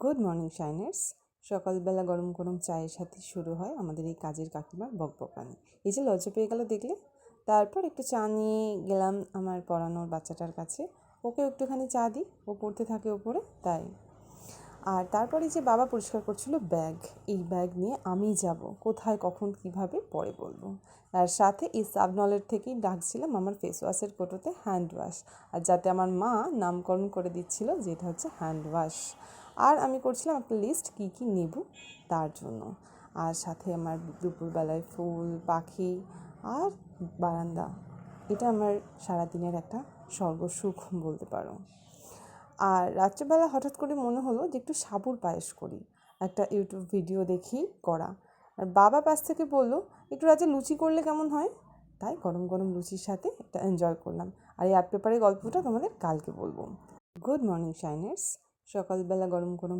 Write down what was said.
Good morning shiners. সকালবেলা গরম গরম চায়ের সাথে শুরু হয় আমাদের এই কাজের কাকিমার বকবকানি। এই যে লজ্জা পেয়ে গেল দেখলে। তারপর একটু চা নিয়ে গেলাম আমার পড়ানোর বাচ্চাটার কাছে, ওকে একটুখানি চা দিই, ও পড়তে থাকে ওপরে তাই। আর তারপরে যে বাবা পরিষ্কার করছিল ব্যাগ, এই ব্যাগ নিয়ে আমি যাব কোথায়, কখন, কিভাবে পরে বলবো। আর সাথে এই সাবনলের থেকেই ডাকছিলাম আমার ফেস ওয়াশের কোটোতে হ্যান্ড ওয়াশ, আর যাতে আমার মা নামকরণ করে দিচ্ছিল যে এটা হচ্ছে হ্যান্ড ওয়াশ। আর আমি করছিলাম একটা লিস্ট কী কী নেব তার জন্য। আর সাথে আমার দুপুরবেলায় ফুল, পাখি আর বারান্দা, এটা আমার সারাদিনের একটা স্বর্গসুখ বলতে পারো। আর রাত্রেবেলা হঠাৎ করে মনে হলো যে একটু সাবুর পায়েস করি, একটা ইউটিউব ভিডিও দেখি করা। আর বাবা পাশ থেকে বললো একটু রাতে লুচি করলে কেমন হয়, তাই গরম গরম লুচির সাথে এটা এনজয় করলাম। আর এই আর্ট পেপারের গল্পটা তোমাদের কালকে বলবো। Good morning shiners. সকালবেলা গরম গরম